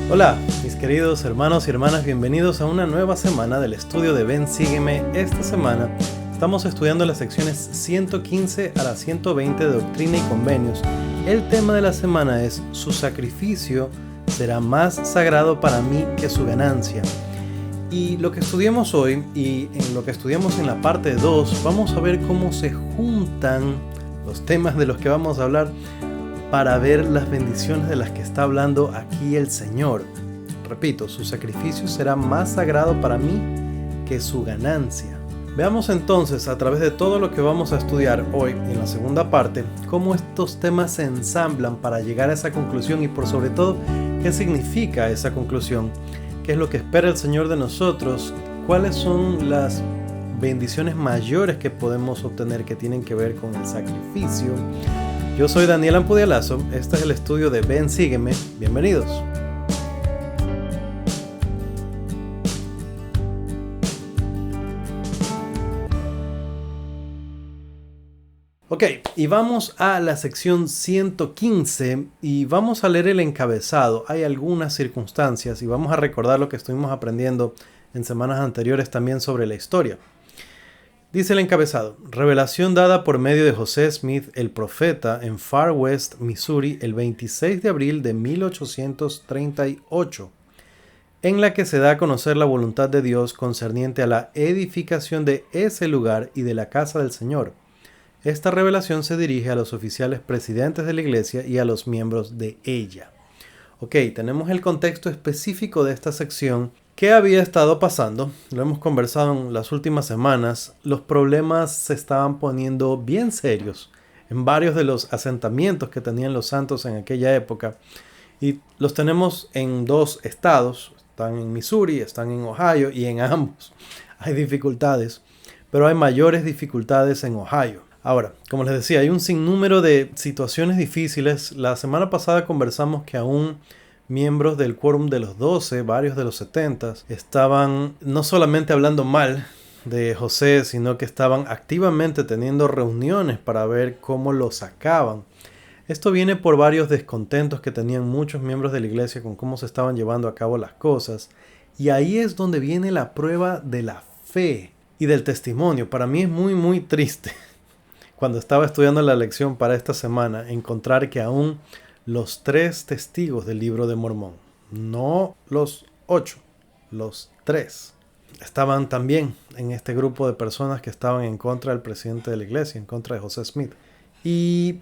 Hola, mis queridos hermanos y hermanas, bienvenidos a una nueva semana del estudio de Ven, Sígueme. Esta semana estamos estudiando las secciones 115 a la 120 de Doctrina y Convenios. El tema de la semana es: su sacrificio será más sagrado para mí que su ganancia. Y lo que estudiamos hoy y en lo que estudiamos en la parte 2, vamos a ver cómo se juntan los temas de los que vamos a hablar para ver las bendiciones de las que está hablando aquí el Señor. Repito, su sacrificio será más sagrado para mí que su ganancia. Veamos entonces, a través de todo lo que vamos a estudiar hoy en la segunda parte, cómo estos temas se ensamblan para llegar a esa conclusión y por sobre todo, qué significa esa conclusión, qué es lo que espera el Señor de nosotros, cuáles son las bendiciones mayores que podemos obtener que tienen que ver con el sacrificio. Yo soy Daniel Ampudialazo, este es el estudio de Ven, Sígueme, bienvenidos. Ok, y vamos a la sección 115 y vamos a leer el encabezado. Hay algunas circunstancias y vamos a recordar lo que estuvimos aprendiendo en semanas anteriores también sobre la historia. Dice el encabezado: revelación dada por medio de José Smith, el profeta, en Far West, Missouri, el 26 de abril de 1838, en la que se da a conocer la voluntad de Dios concerniente a la edificación de ese lugar y de la casa del Señor. Esta revelación se dirige a los oficiales presidentes de la iglesia y a los miembros de ella. Ok, tenemos el contexto específico de esta sección. ¿Qué había estado pasando? Lo hemos conversado en las últimas semanas. Los problemas se estaban poniendo bien serios en varios de los asentamientos que tenían los santos en aquella época. Y los tenemos en dos estados. Están en Missouri, están en Ohio, y en ambos hay dificultades. Pero hay mayores dificultades en Ohio. Ahora, como les decía, hay un sinnúmero de situaciones difíciles. La semana pasada conversamos que aún miembros del Quórum de los 12, varios de los 70, estaban no solamente hablando mal de José, sino que estaban activamente teniendo reuniones para ver cómo lo sacaban. Esto viene por varios descontentos que tenían muchos miembros de la iglesia con cómo se estaban llevando a cabo las cosas. Y ahí es donde viene la prueba de la fe y del testimonio. Para mí es muy triste, cuando estaba estudiando la lección para esta semana, encontrar que aún los 3 testigos del libro de Mormón, no los 8, los 3, estaban también en este grupo de personas que estaban en contra del presidente de la iglesia, en contra de José Smith. Y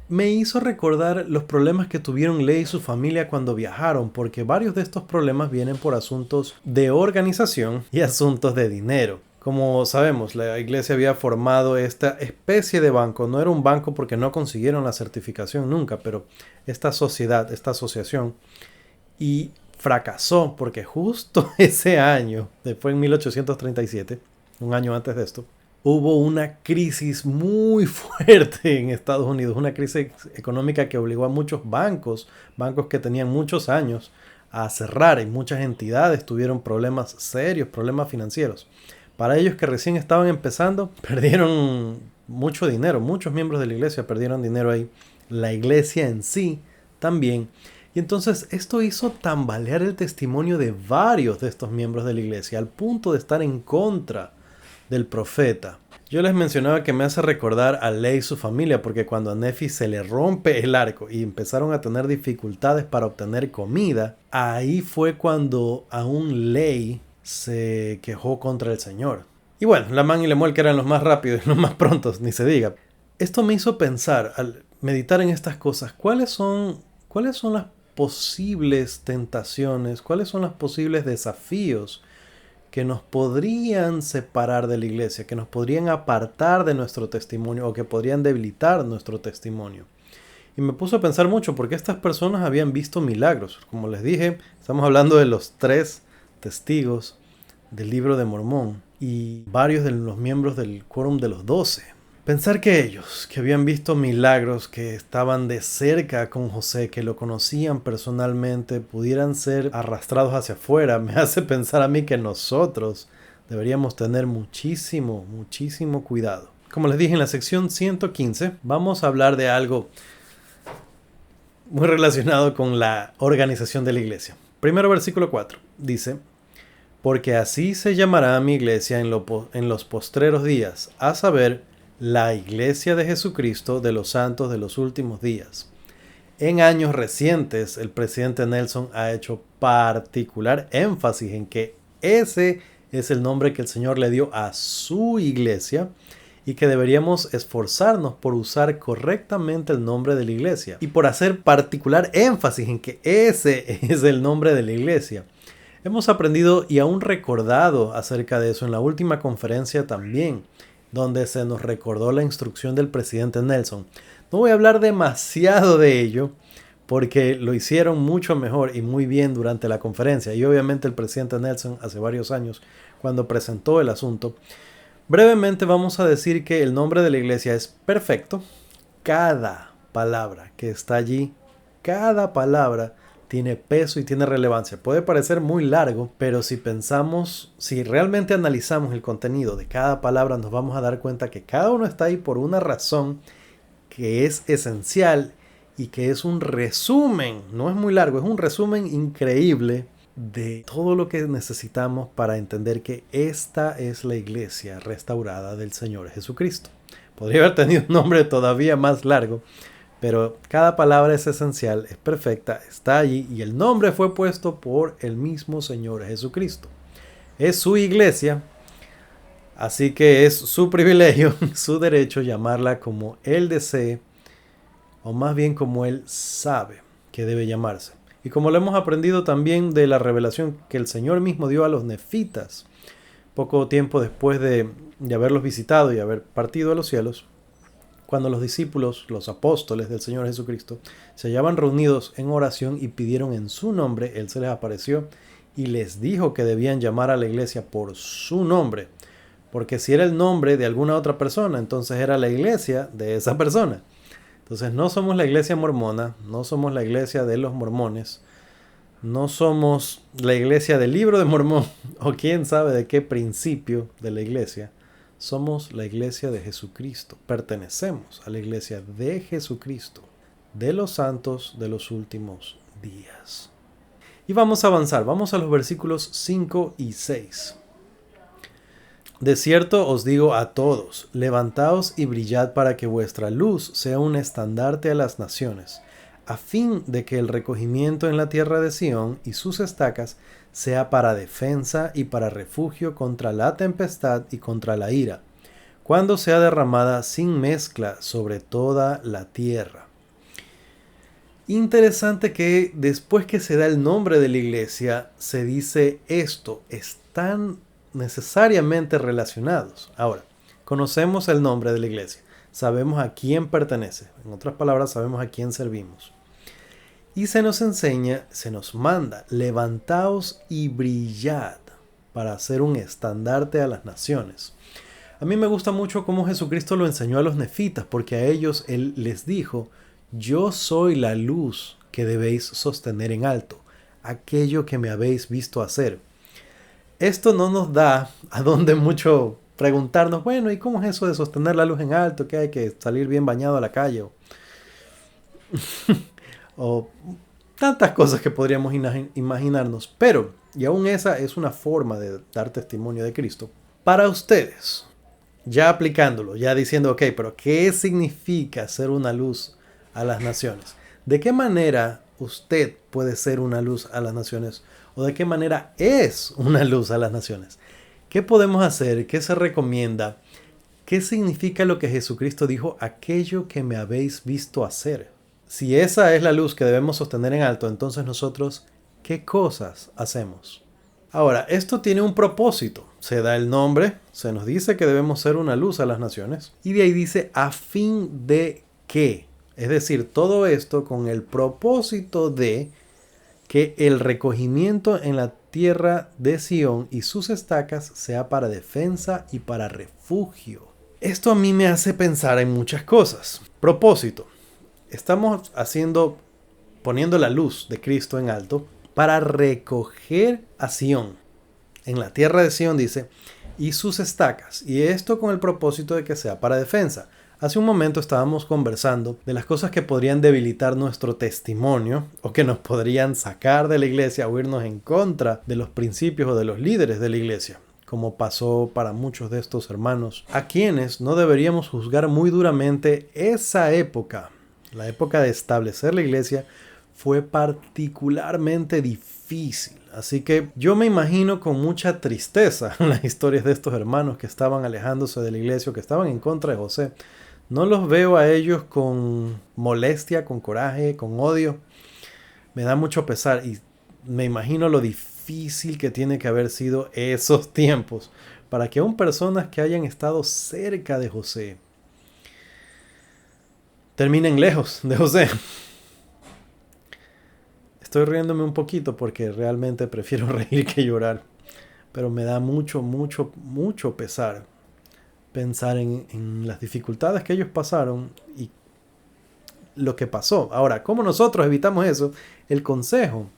me hizo recordar los problemas que tuvieron Ley y su familia cuando viajaron, porque varios de estos problemas vienen por asuntos de organización y asuntos de dinero. Como sabemos, la iglesia había formado esta especie de banco. No era un banco porque no consiguieron la certificación nunca, pero esta sociedad, esta asociación, y fracasó porque justo ese año, fue en 1837, un año antes de esto, hubo una crisis muy fuerte en Estados Unidos, una crisis económica que obligó a muchos bancos que tenían muchos años, a cerrar, y muchas entidades tuvieron problemas serios, problemas financieros. Para ellos que recién estaban empezando, perdieron mucho dinero. Muchos miembros de la iglesia perdieron dinero ahí. La iglesia en sí también. Y entonces esto hizo tambalear el testimonio de varios de estos miembros de la iglesia, al punto de estar en contra del profeta. Yo les mencionaba que me hace recordar a Ley y su familia, porque cuando a Nefi se le rompe el arco y empezaron a tener dificultades para obtener comida, ahí fue cuando aún Ley se quejó contra el Señor. Y bueno, Lamán y Lemuel, que eran los más rápidos y los más prontos, ni se diga. Esto me hizo pensar, al meditar en estas cosas, ¿cuáles son las posibles tentaciones, cuáles son los posibles desafíos que nos podrían separar de la iglesia, que nos podrían apartar de nuestro testimonio o que podrían debilitar nuestro testimonio? Y me puso a pensar mucho, porque estas personas habían visto milagros. Como les dije, estamos hablando de los 3 testigos del libro de Mormón y varios de los miembros del Quórum de los 12. Pensar que ellos, que habían visto milagros, que estaban de cerca con José, que lo conocían personalmente, pudieran ser arrastrados hacia afuera, me hace pensar a mí que nosotros deberíamos tener muchísimo cuidado. Como les dije, en la sección 115 vamos a hablar de algo muy relacionado con la organización de la iglesia. Primero versículo 4 dice: porque así se llamará mi iglesia en los postreros días, a saber, la iglesia de Jesucristo de los santos de los últimos días. En años recientes, el presidente Nelson ha hecho particular énfasis en que ese es el nombre que el Señor le dio a su iglesia y que deberíamos esforzarnos por usar correctamente el nombre de la iglesia y por hacer particular énfasis en que ese es el nombre de la iglesia. Hemos aprendido y aún recordado acerca de eso en la última conferencia también, donde se nos recordó la instrucción del presidente Nelson. No voy a hablar demasiado de ello porque lo hicieron mucho mejor y muy bien durante la conferencia, y obviamente el presidente Nelson hace varios años cuando presentó el asunto. Brevemente vamos a decir que el nombre de la iglesia es perfecto. Cada palabra que está allí, cada palabra tiene peso y tiene relevancia. Puede parecer muy largo, pero si realmente analizamos el contenido de cada palabra, nos vamos a dar cuenta que cada uno está ahí por una razón que es esencial y que es un resumen, no es muy largo, es un resumen increíble de todo lo que necesitamos para entender que esta es la iglesia restaurada del Señor Jesucristo. Podría haber tenido un nombre todavía más largo, pero cada palabra es esencial, es perfecta, está allí y el nombre fue puesto por el mismo Señor Jesucristo. Es su iglesia, así que es su privilegio, su derecho llamarla como Él desee, o más bien como Él sabe que debe llamarse. Y como lo hemos aprendido también de la revelación que el Señor mismo dio a los nefitas, poco tiempo después de haberlos visitado y haber partido a los cielos, cuando los discípulos, los apóstoles del Señor Jesucristo, se hallaban reunidos en oración y pidieron en su nombre, Él se les apareció y les dijo que debían llamar a la iglesia por su nombre, porque si era el nombre de alguna otra persona, entonces era la iglesia de esa persona. Entonces no somos la iglesia mormona, no somos la iglesia de los mormones, no somos la iglesia del libro de Mormón, o quién sabe de qué principio de la iglesia. Somos la iglesia de Jesucristo. Pertenecemos a la iglesia de Jesucristo, de los santos de los últimos días. Y vamos a avanzar. Vamos a los versículos 5 y 6. De cierto os digo a todos, levantaos y brillad para que vuestra luz sea un estandarte a las naciones, a fin de que el recogimiento en la tierra de Sión y sus estacas sea para defensa y para refugio contra la tempestad y contra la ira, cuando sea derramada sin mezcla sobre toda la tierra. Interesante que después que se da el nombre de la iglesia, se dice esto, están necesariamente relacionados. Ahora, conocemos el nombre de la iglesia, sabemos a quién pertenece, en otras palabras, sabemos a quién servimos. Y se nos enseña, se nos manda, levantaos y brillad para hacer un estandarte a las naciones. A mí me gusta mucho cómo Jesucristo lo enseñó a los nefitas, porque a ellos Él les dijo, yo soy la luz que debéis sostener en alto, aquello que me habéis visto hacer. Esto no nos da a donde mucho preguntarnos, bueno, ¿y cómo es eso de sostener la luz en alto? ¿Que hay que salir bien bañado a la calle? O tantas cosas que podríamos imaginarnos, pero, y aún esa es una forma de dar testimonio de Cristo, para ustedes, ya aplicándolo, ya diciendo, ok, pero ¿qué significa ser una luz a las naciones? ¿De qué manera usted puede ser una luz a las naciones? ¿O de qué manera es una luz a las naciones? ¿Qué podemos hacer? ¿Qué se recomienda? ¿Qué significa lo que Jesucristo dijo? Aquello que me habéis visto hacer. Si esa es la luz que debemos sostener en alto, entonces nosotros, ¿qué cosas hacemos? Ahora, esto tiene un propósito. Se da el nombre, se nos dice que debemos ser una luz a las naciones, y de ahí dice, a fin de que. Es decir, todo esto con el propósito de que el recogimiento en la tierra de Sión y sus estacas sea para defensa y para refugio. Esto a mí me hace pensar en muchas cosas. Propósito. Estamos poniendo la luz de Cristo en alto para recoger a Sión. En la tierra de Sión dice, y sus estacas. Y esto con el propósito de que sea para defensa. Hace un momento estábamos conversando de las cosas que podrían debilitar nuestro testimonio o que nos podrían sacar de la iglesia o irnos en contra de los principios o de los líderes de la iglesia, como pasó para muchos de estos hermanos, a quienes no deberíamos juzgar muy duramente. Esa época, la época de establecer la iglesia, fue particularmente difícil. Así que yo me imagino con mucha tristeza las historias de estos hermanos que estaban alejándose de la iglesia o que estaban en contra de José. No los veo a ellos con molestia, con coraje, con odio. Me da mucho pesar y me imagino lo difícil que tiene que haber sido esos tiempos para que aún personas que hayan estado cerca de José terminen lejos de José. Estoy riéndome un poquito porque realmente prefiero reír que llorar, pero me da mucho, mucho, mucho pesar pensar en las dificultades que ellos pasaron y lo que pasó. Ahora, ¿cómo nosotros evitamos eso? El consejo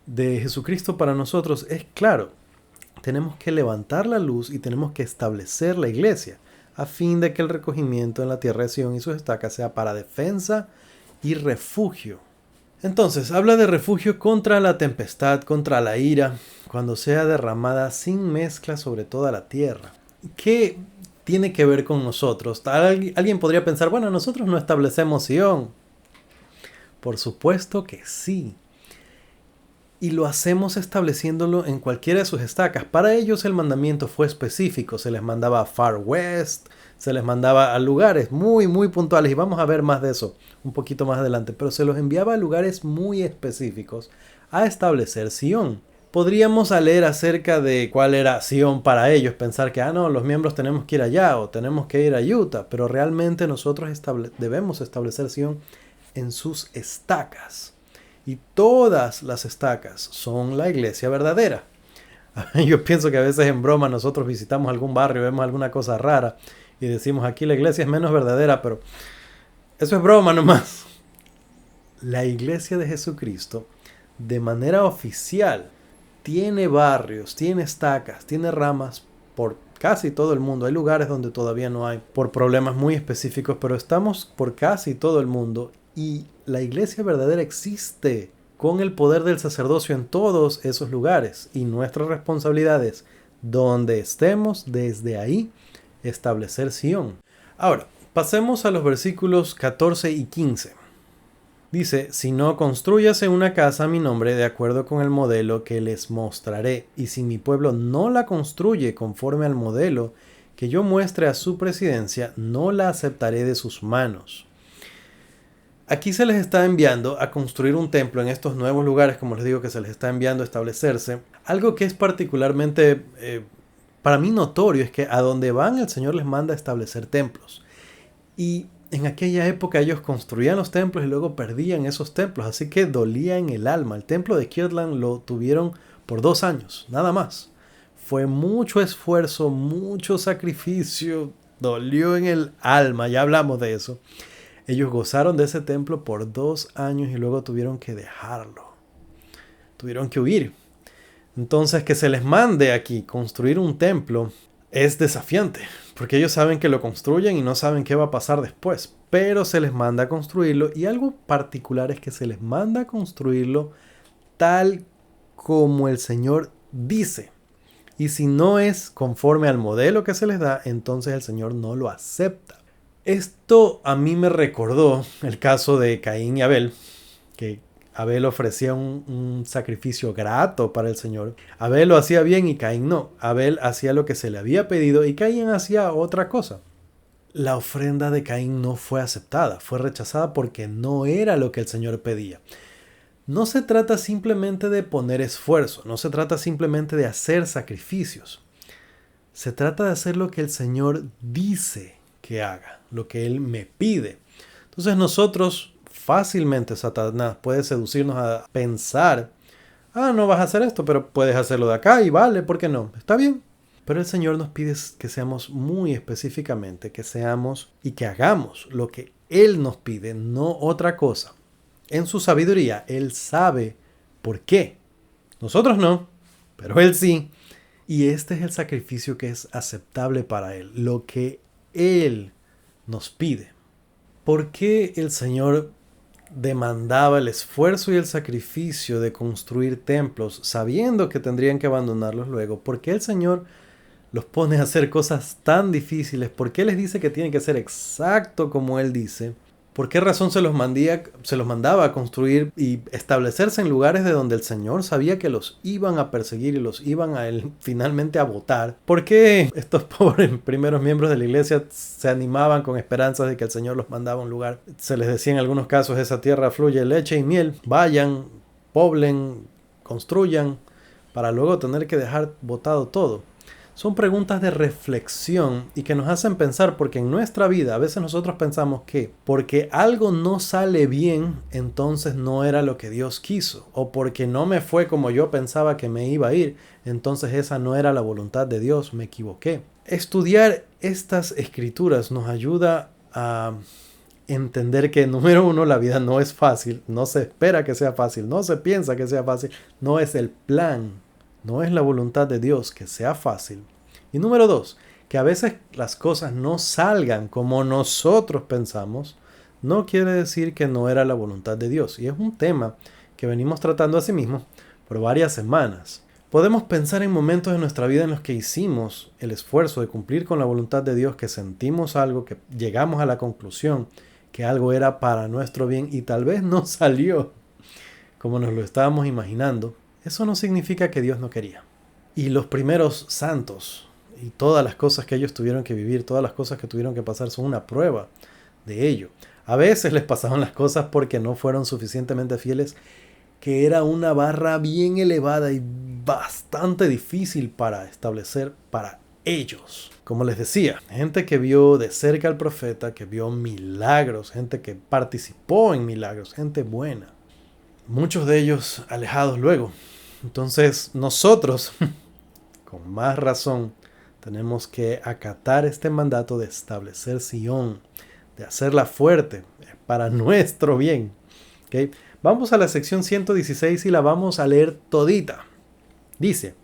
de Jesucristo para nosotros es claro. Tenemos que levantar la luz y tenemos que establecer la iglesia a fin de que el recogimiento en la tierra de Sion y sus estacas sea para defensa y refugio. Entonces, habla de refugio contra la tempestad, contra la ira, cuando sea derramada sin mezcla sobre toda la tierra. ¿Qué tiene que ver con nosotros? Alguien podría pensar, bueno, nosotros no establecemos Sion. Por supuesto que sí. Y lo hacemos estableciéndolo en cualquiera de sus estacas. Para ellos el mandamiento fue específico. Se les mandaba a Far West, se les mandaba a lugares muy, muy puntuales. Y vamos a ver más de eso un poquito más adelante. Pero se los enviaba a lugares muy específicos a establecer Sion. Podríamos leer acerca de cuál era Sion para ellos, pensar que, no, los miembros tenemos que ir allá o tenemos que ir a Utah, pero realmente nosotros debemos establecer Sion en sus estacas. Y todas las estacas son la iglesia verdadera. Yo pienso que a veces en broma nosotros visitamos algún barrio, vemos alguna cosa rara y decimos aquí la iglesia es menos verdadera, pero eso es broma nomás. La iglesia de Jesucristo, de manera oficial, tiene barrios, tiene estacas, tiene ramas por casi todo el mundo. Hay lugares donde todavía no hay por problemas muy específicos, pero estamos por casi todo el mundo y la iglesia verdadera existe con el poder del sacerdocio en todos esos lugares y nuestra responsabilidad es, donde estemos, desde ahí, establecer Sion. Ahora, pasemos a los versículos 14 y 15. Dice, si no construyase una casa a mi nombre de acuerdo con el modelo que les mostraré, y si mi pueblo no la construye conforme al modelo que yo muestre a su presidencia, no la aceptaré de sus manos. Aquí se les está enviando a construir un templo en estos nuevos lugares, como les digo que se les está enviando a establecerse. Algo que es particularmente para mí notorio es que a donde van el Señor les manda a establecer templos. Y en aquella época ellos construían los templos y luego perdían esos templos, así que dolía en el alma. El templo de Kirtland lo tuvieron por 2 años, nada más. Fue mucho esfuerzo, mucho sacrificio, dolió en el alma, ya hablamos de eso. Ellos gozaron de ese templo por 2 años y luego tuvieron que dejarlo. Tuvieron que huir. Entonces que se les mande aquí construir un templo es desafiante, porque ellos saben que lo construyen y no saben qué va a pasar después, pero se les manda a construirlo y algo particular es que se les manda a construirlo tal como el Señor dice. Y si no es conforme al modelo que se les da, entonces el Señor no lo acepta. Esto a mí me recordó el caso de Caín y Abel, que Abel ofrecía un sacrificio grato para el Señor. Abel lo hacía bien y Caín no. Abel hacía lo que se le había pedido y Caín hacía otra cosa. La ofrenda de Caín no fue aceptada, fue rechazada porque no era lo que el Señor pedía. No se trata simplemente de poner esfuerzo, no se trata simplemente de hacer sacrificios. Se trata de hacer lo que el Señor dice que haga, lo que Él me pide. Entonces nosotros fácilmente Satanás puede seducirnos a pensar, no vas a hacer esto, pero puedes hacerlo de acá y vale, ¿por qué no? Está bien. Pero el Señor nos pide que seamos muy específicamente, que seamos y que hagamos lo que Él nos pide, no otra cosa. En su sabiduría, Él sabe por qué. Nosotros no, pero Él sí. Y este es el sacrificio que es aceptable para Él, lo que Él nos pide. ¿Por qué el Señor demandaba el esfuerzo y el sacrificio de construir templos sabiendo que tendrían que abandonarlos luego? ¿Por qué el Señor los pone a hacer cosas tan difíciles? ¿Por qué les dice que tienen que ser exacto como Él dice? ¿Por qué razón se los mandaba a construir y establecerse en lugares de donde el Señor sabía que los iban a perseguir y los iban a finalmente a botar? ¿Por qué estos pobres primeros miembros de la iglesia se animaban con esperanzas de que el Señor los mandaba a un lugar? Se les decía en algunos casos: esa tierra fluye leche y miel, vayan, poblen, construyan, para luego tener que dejar botado todo. Son preguntas de reflexión y que nos hacen pensar, porque en nuestra vida a veces nosotros pensamos que porque algo no sale bien, entonces no era lo que Dios quiso, o porque no me fue como yo pensaba que me iba a ir, entonces esa no era la voluntad de Dios, me equivoqué. Estudiar estas escrituras nos ayuda a entender que, número uno, la vida no es fácil, no se espera que sea fácil, no se piensa que sea fácil, no es el plan. No es la voluntad de Dios que sea fácil. Y número dos, que a veces las cosas no salgan como nosotros pensamos, no quiere decir que no era la voluntad de Dios. Y es un tema que venimos tratando asimismo por varias semanas. Podemos pensar en momentos de nuestra vida en los que hicimos el esfuerzo de cumplir con la voluntad de Dios, que sentimos algo, que llegamos a la conclusión que algo era para nuestro bien y tal vez no salió como nos lo estábamos imaginando. Eso no significa que Dios no quería. Y los primeros santos y todas las cosas que ellos tuvieron que vivir, todas las cosas que tuvieron que pasar son una prueba de ello. A veces les pasaban las cosas porque no fueron suficientemente fieles, que era una barra bien elevada y bastante difícil para establecer para ellos. Como les decía, gente que vio de cerca al profeta, que vio milagros, gente que participó en milagros, gente buena. Muchos de ellos alejados luego. Entonces nosotros, con más razón, tenemos que acatar este mandato de establecer Sion, de hacerla fuerte para nuestro bien. ¿Okay? Vamos a la sección 116 y la vamos a leer todita. Dice: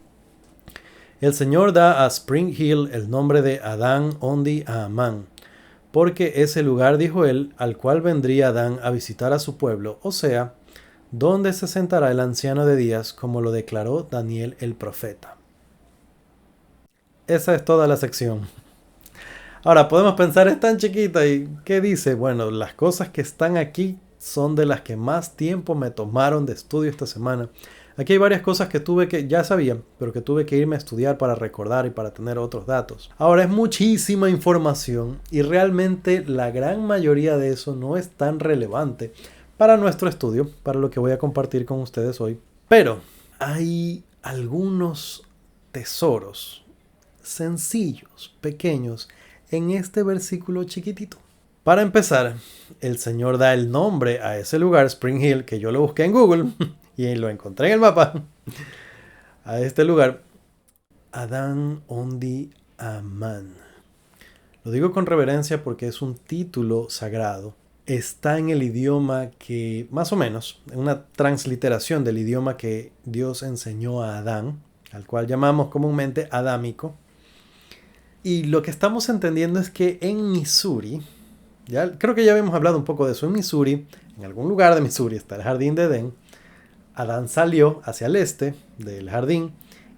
el Señor da a Spring Hill el nombre de Adán Ondi Amán, porque ese lugar, dijo él, al cual vendría Adán a visitar a su pueblo, o sea, donde se sentará el anciano de días, como lo declaró Daniel el profeta. Esa es toda la sección. Ahora podemos pensar, es tan chiquita, ¿y qué dice? Bueno, las cosas que están aquí son de las que más tiempo me tomaron de estudio esta semana. Aquí hay varias cosas que ya sabía, pero que tuve que irme a estudiar para recordar y para tener otros datos. Ahora es muchísima información y realmente la gran mayoría de eso no es tan relevante para nuestro estudio, para lo que voy a compartir con ustedes hoy. Pero hay algunos tesoros sencillos, pequeños, en este versículo chiquitito. Para empezar, el Señor da el nombre a ese lugar, Spring Hill, que yo lo busqué en Google y lo encontré en el mapa. A este lugar, Adán Ondi Amán. Lo digo con reverencia porque es un título sagrado. Está en el idioma que, más o menos, en una transliteración del idioma que Dios enseñó a Adán, al cual llamamos comúnmente adámico. Y lo que estamos entendiendo es que en Missouri, creo que ya habíamos hablado un poco de eso, en Missouri, en algún lugar de Missouri está el jardín de Edén. Adán salió hacia el este del jardín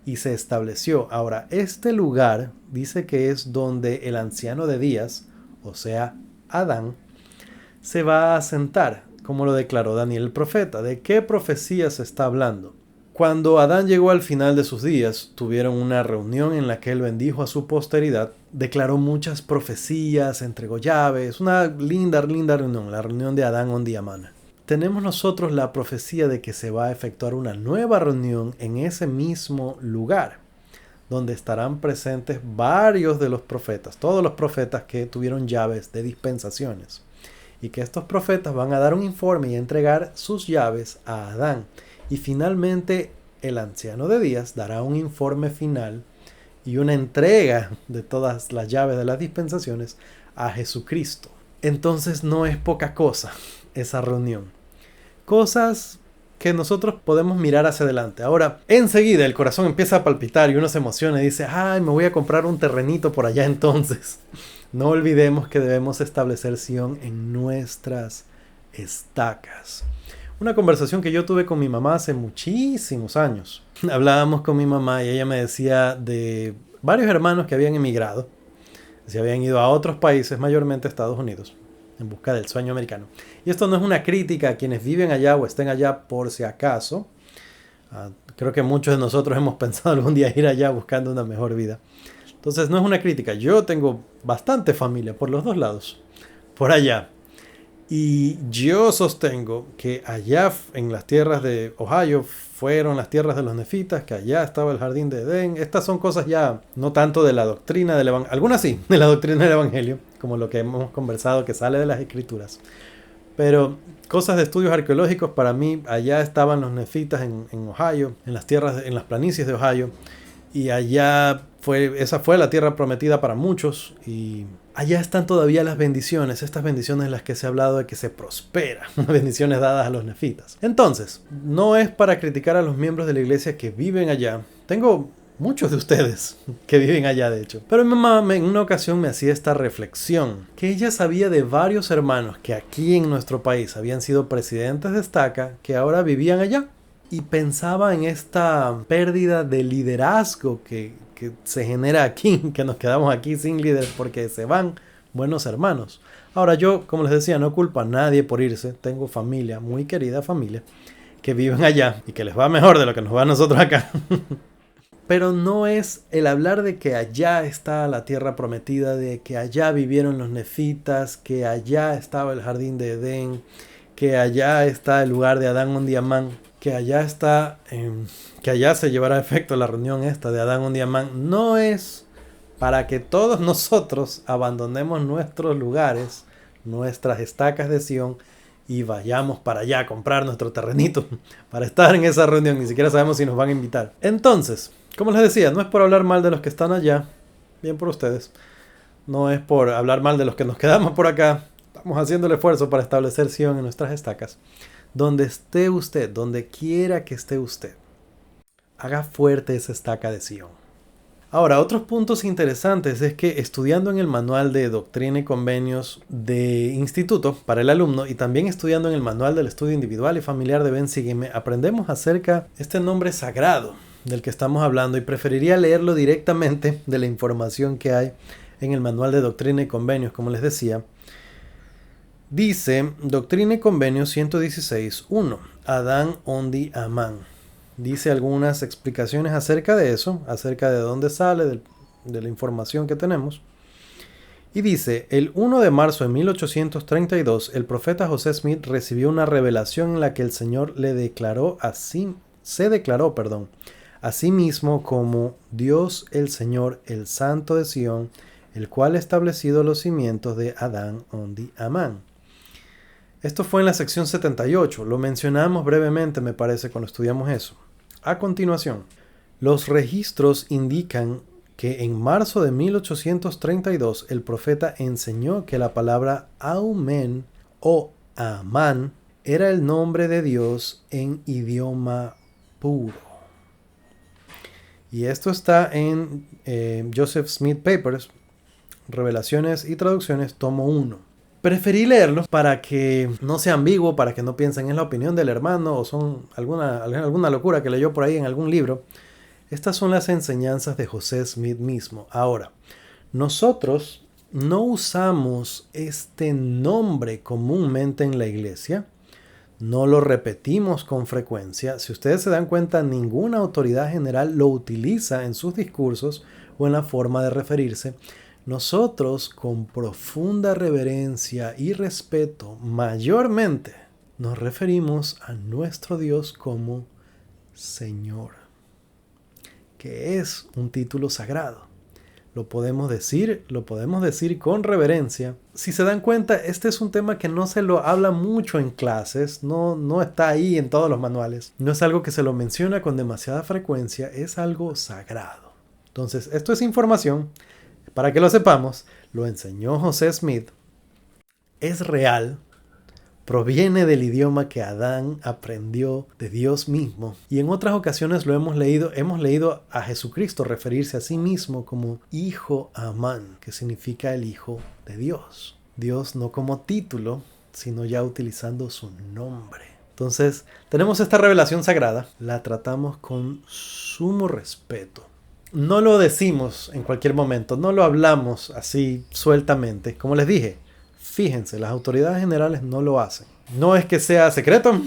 y se estableció. Ahora, este lugar dice que es donde el anciano de días, o sea, Adán, se va a sentar, como lo declaró Daniel el profeta. ¿De qué profecía se está hablando? Cuando Adán llegó al final de sus días, tuvieron una reunión en la que él bendijo a su posteridad, declaró muchas profecías, entregó llaves, una linda reunión, la reunión de Adán Ondi Amán. Tenemos nosotros la profecía de que se va a efectuar una nueva reunión en ese mismo lugar, donde estarán presentes varios de los profetas, todos los profetas que tuvieron llaves de dispensaciones. Y que estos profetas van a dar un informe y entregar sus llaves a Adán. Y finalmente el anciano de días dará un informe final y una entrega de todas las llaves de las dispensaciones a Jesucristo. Entonces no es poca cosa esa reunión. Cosas que nosotros podemos mirar hacia adelante. Ahora, enseguida el corazón empieza a palpitar y uno se emociona y dice: ay, me voy a comprar un terrenito por allá entonces. No olvidemos que debemos establecer Sion en nuestras estacas. Una conversación que yo tuve con mi mamá hace muchísimos años. Hablábamos con mi mamá y ella me decía de varios hermanos que habían emigrado. Se habían ido a otros países, mayormente Estados Unidos, en busca del sueño americano. Y esto no es una crítica a quienes viven allá o estén allá por si acaso. Creo que muchos de nosotros hemos pensado algún día ir allá buscando una mejor vida. Entonces no es una crítica. Yo tengo bastante familia por los dos lados, por allá. Y yo sostengo que allá en las tierras de Ohio fueron las tierras de los nefitas, que allá estaba el jardín de Edén. Estas son cosas ya no tanto de la doctrina del evangelio, algunas sí, de la doctrina del evangelio, como lo que hemos conversado que sale de las escrituras. Pero cosas de estudios arqueológicos, para mí allá estaban los nefitas en Ohio, en las tierras, en las planicies de Ohio. Y allá esa fue la tierra prometida para muchos. Y allá están todavía las bendiciones, estas bendiciones en las que se ha hablado de que se prospera, bendiciones dadas a los nefitas. Entonces, no es para criticar a los miembros de la iglesia que viven allá. Tengo muchos de ustedes que viven allá, de hecho. Pero mi mamá en una ocasión me hacía esta reflexión, que ella sabía de varios hermanos que aquí en nuestro país habían sido presidentes de estaca, que ahora vivían allá. Y pensaba en esta pérdida de liderazgo que se genera aquí, que nos quedamos aquí sin líder porque se van buenos hermanos. Ahora yo, como les decía, no culpo a nadie por irse. Tengo familia, muy querida familia, que viven allá y que les va mejor de lo que nos va a nosotros acá. Pero no es el hablar de que allá está la tierra prometida, de que allá vivieron los nefitas, que allá estaba el jardín de Edén, que allá está el lugar de Adán Ondiamán, que allá está, que allá se llevará a efecto la reunión esta de Adán Ondiamán. No es para que todos nosotros abandonemos nuestros lugares, nuestras estacas de Sion, y vayamos para allá a comprar nuestro terrenito para estar en esa reunión. Ni siquiera sabemos si nos van a invitar. Entonces, como les decía, no es por hablar mal de los que están allá, bien por ustedes. No es por hablar mal de los que nos quedamos por acá. Estamos haciendo el esfuerzo para establecer Sion en nuestras estacas. Donde esté usted, donde quiera que esté usted, haga fuerte esa estaca de Sion. Ahora, otros puntos interesantes es que estudiando en el manual de Doctrina y Convenios de Instituto para el alumno y también estudiando en el manual del estudio individual y familiar de Ben Sígueme, aprendemos acerca de este nombre sagrado del que estamos hablando y preferiría leerlo directamente de la información que hay en el manual de Doctrina y Convenios, como les decía. Dice Doctrina y Convenios 116.1, Adán Ondi Amán. Dice algunas explicaciones acerca de eso, acerca de dónde sale, de la información que tenemos. Y dice, el 1 de marzo de 1832, el profeta José Smith recibió una revelación en la que el Señor se declaró a sí mismo como Dios el Señor, el Santo de Sion, el cual ha establecido los cimientos de Adán Ondi Amán. Esto fue en la sección 78, lo mencionamos brevemente me parece cuando estudiamos eso. A continuación, los registros indican que en marzo de 1832 el profeta enseñó que la palabra Aumen o Amán era el nombre de Dios en idioma puro. Y esto está en Joseph Smith Papers, Revelaciones y Traducciones, tomo 1. Preferí leerlo para que no sea ambiguo, para que no piensen en la opinión del hermano o son alguna locura que leyó por ahí en algún libro. Estas son las enseñanzas de José Smith mismo. Ahora, nosotros no usamos este nombre comúnmente en la iglesia. No lo repetimos con frecuencia. Si ustedes se dan cuenta, ninguna autoridad general lo utiliza en sus discursos o en la forma de referirse. Nosotros, con profunda reverencia y respeto, mayormente nos referimos a nuestro Dios como Señor, que es un título sagrado. Lo podemos decir con reverencia. Si se dan cuenta, este es un tema que no se lo habla mucho en clases, no está ahí en todos los manuales. No es algo que se lo menciona con demasiada frecuencia, es algo sagrado. Entonces, esto es información. Para que lo sepamos, lo enseñó José Smith, es real, proviene del idioma que Adán aprendió de Dios mismo. Y en otras ocasiones lo hemos leído a Jesucristo referirse a sí mismo como Hijo Amán, que significa el Hijo de Dios. Dios no como título, sino ya utilizando su nombre. Entonces, tenemos esta revelación sagrada, la tratamos con sumo respeto. No lo decimos en cualquier momento, no lo hablamos así sueltamente. Como les dije, fíjense, las autoridades generales no lo hacen. No es que sea secreto,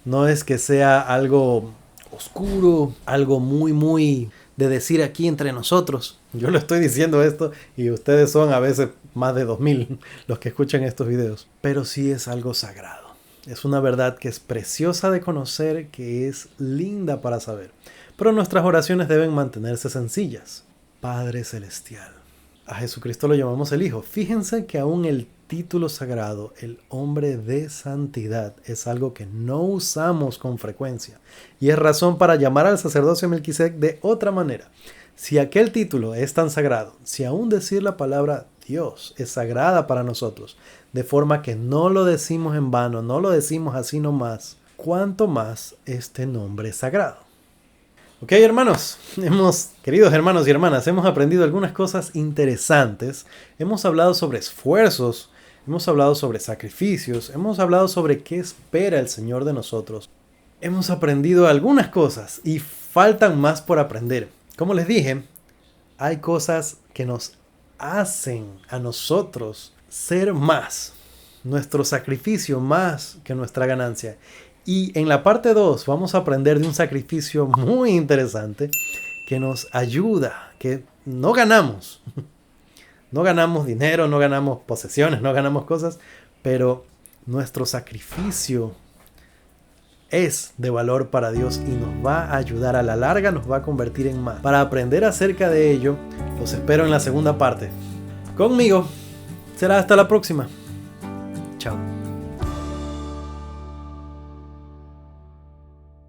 no es que sea algo oscuro, algo muy de decir aquí entre nosotros. Yo lo estoy diciendo esto y ustedes son a veces más de 2000 los que escuchan estos videos. Pero sí es algo sagrado. Es una verdad que es preciosa de conocer, que es linda para saber. Pero nuestras oraciones deben mantenerse sencillas. Padre Celestial. A Jesucristo lo llamamos el Hijo. Fíjense que aún el título sagrado, el hombre de santidad, es algo que no usamos con frecuencia. Y es razón para llamar al sacerdocio Melquisedec de otra manera. Si aquel título es tan sagrado, si aún decir la palabra Dios es sagrada para nosotros, de forma que no lo decimos en vano, no lo decimos así nomás, ¿cuánto más este nombre sagrado? Ok, hermanos, queridos hermanos y hermanas, hemos aprendido algunas cosas interesantes. Hemos hablado sobre esfuerzos, hemos hablado sobre sacrificios, hemos hablado sobre qué espera el Señor de nosotros. Hemos aprendido algunas cosas y faltan más por aprender. Como les dije, hay cosas que nos hacen a nosotros ser más, nuestro sacrificio más que nuestra ganancia. Y en la parte 2 vamos a aprender de un sacrificio muy interesante que nos ayuda, que no ganamos. No ganamos dinero, no ganamos posesiones, no ganamos cosas, pero nuestro sacrificio es de valor para Dios y nos va a ayudar a la larga, nos va a convertir en más. Para aprender acerca de ello, los espero en la segunda parte. Conmigo será hasta la próxima. Chao.